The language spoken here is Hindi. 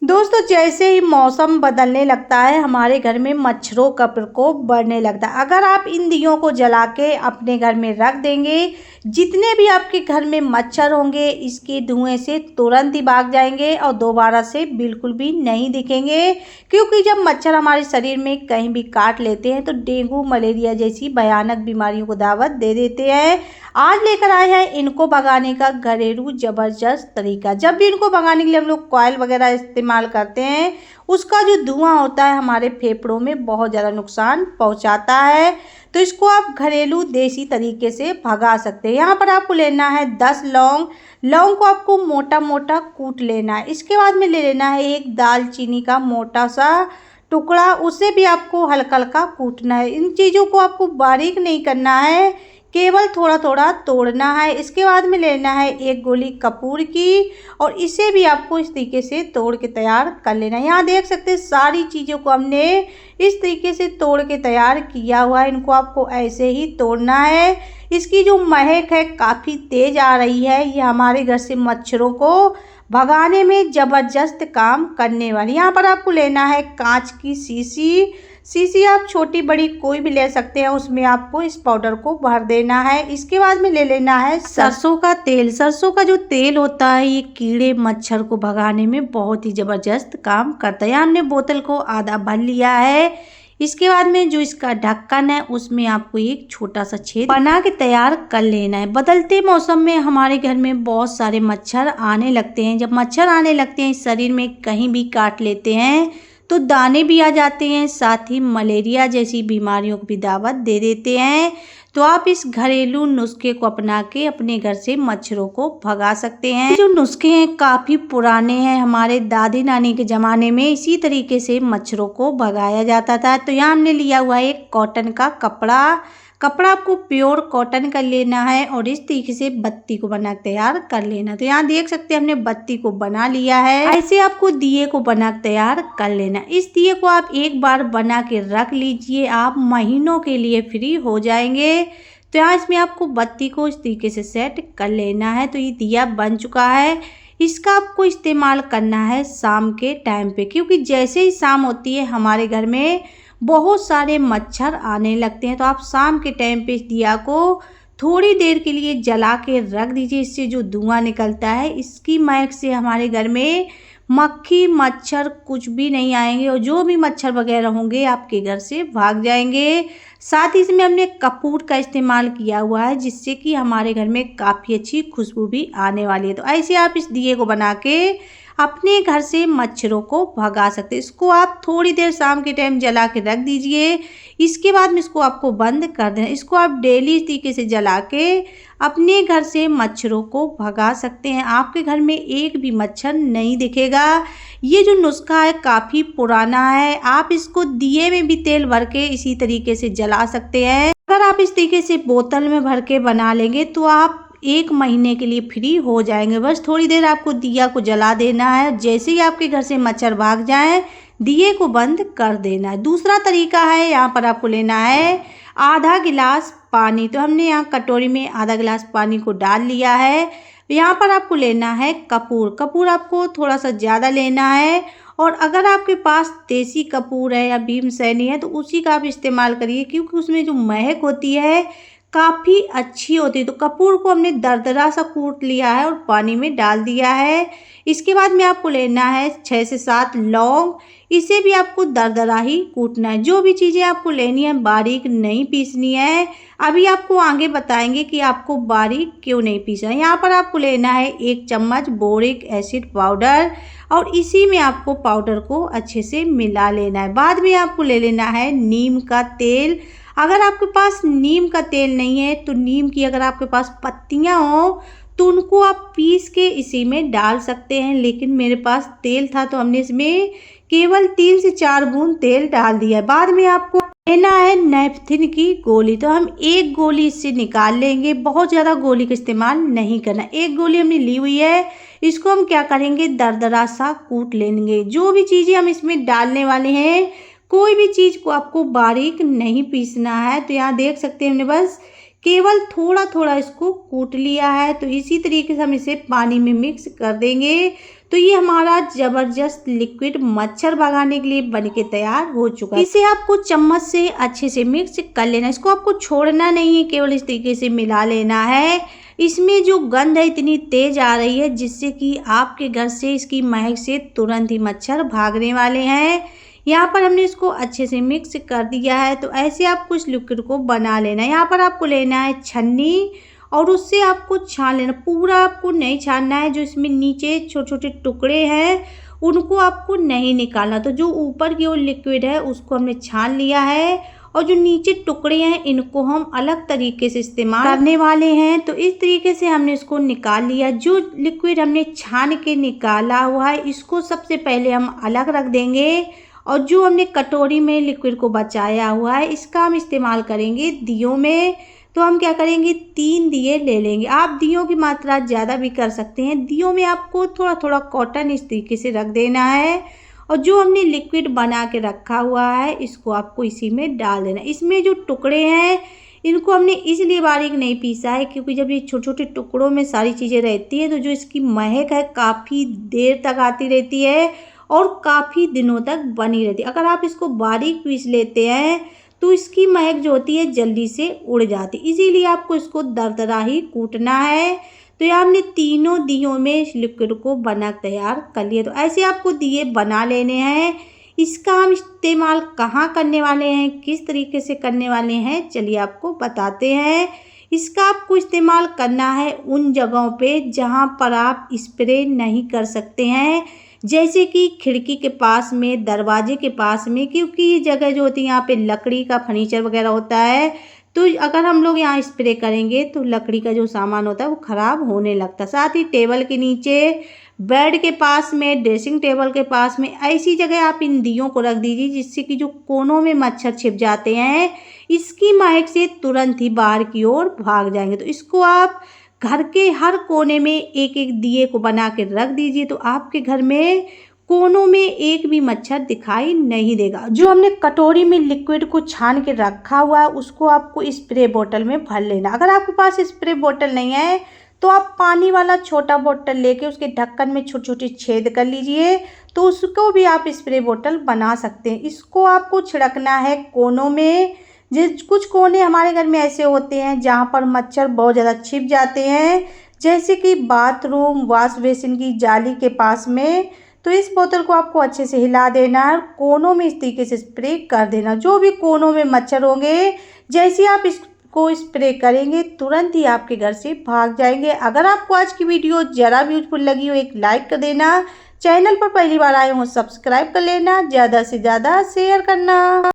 दोस्तों, जैसे ही मौसम बदलने लगता है हमारे घर में मच्छरों का प्रकोप बढ़ने लगता है। अगर आप इन दियों को जला के अपने घर में रख देंगे, जितने भी आपके घर में मच्छर होंगे इसके धुएं से तुरंत ही भाग जाएंगे और दोबारा से बिल्कुल भी नहीं दिखेंगे। क्योंकि जब मच्छर हमारे शरीर में कहीं भी काट लेते हैं तो डेंगू मलेरिया जैसी भयानक बीमारियों को दावत दे देते हैं। आज लेकर आए हैं इनको भगाने का घरेलू जबरदस्त तरीका। जब भी इनको भगाने के लिए हम लोग कॉइल वगैरह इस्तेमाल करते हैं, उसका जो धुआं होता है हमारे फेफड़ों में बहुत ज़्यादा नुकसान पहुंचाता है। तो इसको आप घरेलू देसी तरीके से भगा सकते हैं। यहाँ पर आपको लेना है 10 लौंग। लौंग को आपको मोटा मोटा कूट लेना है। इसके बाद में ले लेना है एक दालचीनी का मोटा सा टुकड़ा, उसे भी आपको हल्का हल्का कूटना है। इन चीज़ों को आपको बारीक नहीं करना है, केवल थोड़ा थोड़ा तोड़ना है। इसके बाद में लेना है एक गोली कपूर की और इसे भी आपको इस तरीके से तोड़ के तैयार कर लेना है। यहाँ देख सकते हैं सारी चीज़ों को हमने इस तरीके से तोड़ के तैयार किया हुआ है। इनको आपको ऐसे ही तोड़ना है। इसकी जो महक है काफ़ी तेज़ आ रही है, ये हमारे घर से मच्छरों को भगाने में ज़बरदस्त काम करने वाली। यहाँ पर आपको लेना है कांच की शीशी आप छोटी बड़ी कोई भी ले सकते हैं, उसमें आपको इस पाउडर को भर देना है। इसके बाद में ले लेना है सरसों का तेल। सरसों का जो तेल होता है ये कीड़े मच्छर को भगाने में बहुत ही ज़बरदस्त काम करता है। हमने बोतल को आधा भर लिया है। इसके बाद में जो इसका ढक्कन है उसमें आपको एक छोटा सा छेद बना के तैयार कर लेना है। बदलते मौसम में हमारे घर में बहुत सारे मच्छर आने लगते हैं। जब मच्छर आने लगते हैं शरीर में कहीं भी काट लेते हैं तो दाने भी आ जाते हैं, साथ ही मलेरिया जैसी बीमारियों को भी दावत दे देते हैं। तो आप इस घरेलू नुस्खे को अपना के अपने घर से मच्छरों को भगा सकते हैं। जो नुस्खे हैं काफ़ी पुराने हैं, हमारे दादी नानी के ज़माने में इसी तरीके से मच्छरों को भगाया जाता था। तो यहाँ हमने लिया हुआ है एक कॉटन का कपड़ा आपको प्योर कॉटन का लेना है और इस तरीके से बत्ती को बना तैयार कर लेना। तो यहाँ देख सकते हैं हमने बत्ती को बना लिया है। ऐसे आपको दिए को बना तैयार कर लेना। इस दिए को आप एक बार बना के रख लीजिए, आप महीनों के लिए फ्री हो जाएंगे। तो यहाँ इसमें आपको बत्ती को इस तरीके से सेट कर लेना है। तो ये दिया बन चुका है। इसका आपको इस्तेमाल करना है शाम के टाइम पे, क्योंकि जैसे ही शाम होती है हमारे घर में बहुत सारे मच्छर आने लगते हैं। तो आप शाम के टाइम पे इस दिया को थोड़ी देर के लिए जला के रख दीजिए। इससे जो धुआं निकलता है इसकी महक से हमारे घर में मक्खी मच्छर कुछ भी नहीं आएंगे और जो भी मच्छर वगैरह होंगे आपके घर से भाग जाएंगे। साथ ही इसमें हमने कपूर का इस्तेमाल किया हुआ है, जिससे कि हमारे घर में काफ़ी अच्छी खुशबू भी आने वाली है। तो ऐसे आप इस दिए को बना के अपने घर से मच्छरों को भगा सकते हैं। इसको आप थोड़ी देर शाम के टाइम जला के रख दीजिए। इसके बाद में इसको आपको बंद कर देना। इसको आप डेली इस तरीके से जला के अपने घर से मच्छरों को भगा सकते हैं। आपके घर में एक भी मच्छर नहीं दिखेगा। ये जो नुस्खा है काफ़ी पुराना है। आप इसको दिए में भी तेल भर के इसी तरीके से जला सकते हैं। अगर आप इस तरीके से बोतल में भर के बना लेंगे तो आप 1 महीने के लिए फ्री हो जाएंगे। बस थोड़ी देर आपको दिया को जला देना है। जैसे ही आपके घर से मच्छर भाग जाए दिए को बंद कर देना है। दूसरा तरीका है, यहाँ पर आपको लेना है आधा गिलास पानी। तो हमने यहाँ कटोरी में आधा गिलास पानी को डाल लिया है। यहाँ पर आपको लेना है कपूर आपको थोड़ा सा ज़्यादा लेना है। और अगर आपके पास देसी कपूर है या भीमसेनी है तो उसी का आप इस्तेमाल करिए, क्योंकि उसमें जो महक होती है काफ़ी अच्छी होती है। तो कपूर को हमने दरदरा सा कूट लिया है और पानी में डाल दिया है। इसके बाद में आपको लेना है 6 से 7 लौंग। इसे भी आपको दरदरा ही कूटना है। जो भी चीज़ें आपको लेनी है बारीक नहीं पीसनी है। अभी आपको आगे बताएंगे कि आपको बारीक क्यों नहीं पीसना है। यहाँ पर आपको लेना है 1 चम्मच बोरिक एसिड पाउडर और इसी में आपको पाउडर को अच्छे से मिला लेना है। बाद में आपको ले लेना है नीम का तेल। अगर आपके पास नीम का तेल नहीं है तो नीम की अगर आपके पास पत्तियां हो तो उनको आप पीस के इसी में डाल सकते हैं, लेकिन मेरे पास तेल था तो हमने इसमें केवल 3 से 4 बूंद तेल डाल दिया है। बाद में आपको लेना है नेपथिन की गोली। तो हम 1 गोली इससे निकाल लेंगे, बहुत ज़्यादा गोली का इस्तेमाल नहीं करना। 1 गोली हमने ली हुई है। इसको हम क्या करेंगे दरदरा सा कूट लेंगे। जो भी चीज़ें हम इसमें डालने वाले हैं कोई भी चीज़ को आपको बारीक नहीं पीसना है। तो यहाँ देख सकते हैं हमने बस केवल थोड़ा थोड़ा इसको कूट लिया है। तो इसी तरीके से हम इसे पानी में मिक्स कर देंगे। तो ये हमारा ज़बरदस्त लिक्विड मच्छर भगाने के लिए बन के तैयार हो चुका है। इसे आपको चम्मच से अच्छे से मिक्स कर लेना, इसको आपको छोड़ना नहीं है, केवल इस तरीके से मिला लेना है। इसमें जो गंध है इतनी तेज आ रही है जिससे कि आपके घर से इसकी महक से तुरंत ही मच्छर भागने वाले हैं। यहाँ पर हमने इसको अच्छे से मिक्स कर दिया है। तो ऐसे आपको इस लिक्विड को बना लेना है। यहाँ पर आपको लेना है छन्नी और उससे आपको छान लेना, पूरा आपको नहीं छानना है। जो इसमें नीचे छोटे छोटे टुकड़े हैं उनको आपको नहीं निकालना। तो जो ऊपर की ओर लिक्विड है उसको हमने छान लिया है और जो नीचे टुकड़े हैं इनको हम अलग तरीके से इस्तेमाल करने वाले हैं। तो इस तरीके से हमने इसको निकाल लिया। जो लिक्विड हमने छान के निकाला हुआ है इसको सबसे पहले हम अलग रख देंगे और जो हमने कटोरी में लिक्विड को बचाया हुआ है इसका हम इस्तेमाल करेंगे दियों में। तो हम क्या करेंगे, 3 दिए ले लेंगे। आप दियों की मात्रा ज़्यादा भी कर सकते हैं। दियों में आपको थोड़ा थोड़ा कॉटन इस तरीके से रख देना है और जो हमने लिक्विड बना के रखा हुआ है इसको आपको इसी में डाल देना। इसमें जो टुकड़े हैं इनको हमने इसलिए बारीक नहीं पीसा है क्योंकि जब ये छोटे छोटे टुकड़ों में सारी चीज़ें रहती हैं तो जो इसकी महक है काफ़ी देर तक आती रहती है और काफ़ी दिनों तक बनी रहती है। अगर आप इसको बारीक पीस लेते हैं तो इसकी महक जो होती है जल्दी से उड़ जाती है, इसीलिए आपको इसको दरदरा ही कूटना है। तो यहाँ हमने तीनों दियों में इस लिक्विड को बना तैयार कर लिया। तो ऐसे आपको दिए बना लेने हैं। इसका हम इस्तेमाल कहाँ करने वाले हैं, किस तरीके से करने वाले हैं, चलिए आपको बताते हैं। इसका आपको इस्तेमाल करना है उन जगहों पे जहाँ पर आप स्प्रे नहीं कर सकते हैं, जैसे कि खिड़की के पास में, दरवाजे के पास में, क्योंकि ये जगह जो होती है यहाँ पे लकड़ी का फर्नीचर वगैरह होता है। तो अगर हम लोग यहाँ स्प्रे करेंगे तो लकड़ी का जो सामान होता है वो ख़राब होने लगता है। साथ ही टेबल के नीचे, बेड के पास में, ड्रेसिंग टेबल के पास में, ऐसी जगह आप इन दियों को रख दीजिए जिससे कि जो कोनों में मच्छर छिप जाते हैं इसकी महक से तुरंत ही बाहर की ओर भाग जाएंगे। तो इसको आप घर के हर कोने में एक एक दिए को बना के रख दीजिए तो आपके घर में कोनों में एक भी मच्छर दिखाई नहीं देगा। जो हमने कटोरी में लिक्विड को छान के रखा हुआ है उसको आपको स्प्रे बोतल में भर लेना। अगर आपके पास स्प्रे बोतल नहीं है तो आप पानी वाला छोटा बोतल लेके उसके ढक्कन में छोटे छोटे छेद कर लीजिए, तो उसको भी आप स्प्रे बोतल बना सकते हैं। इसको आपको छिड़कना है कोनों में। कुछ कोने हमारे घर में ऐसे होते हैं जहाँ पर मच्छर बहुत ज़्यादा छिप जाते हैं, जैसे कि बाथरूम, वॉश बेसिन की जाली के पास में। तो इस बोतल को आपको अच्छे से हिला देना है, कोनों में इस तरीके से स्प्रे कर देना। जो भी कोनों में मच्छर होंगे जैसे आप इसको स्प्रे करेंगे तुरंत ही आपके घर से भाग जाएंगे। अगर आपको आज की वीडियो ज़रा भी यूजफुल लगी हो एक लाइक कर देना, चैनल पर पहली बार आए हो सब्सक्राइब कर लेना, ज़्यादा से ज़्यादा शेयर करना।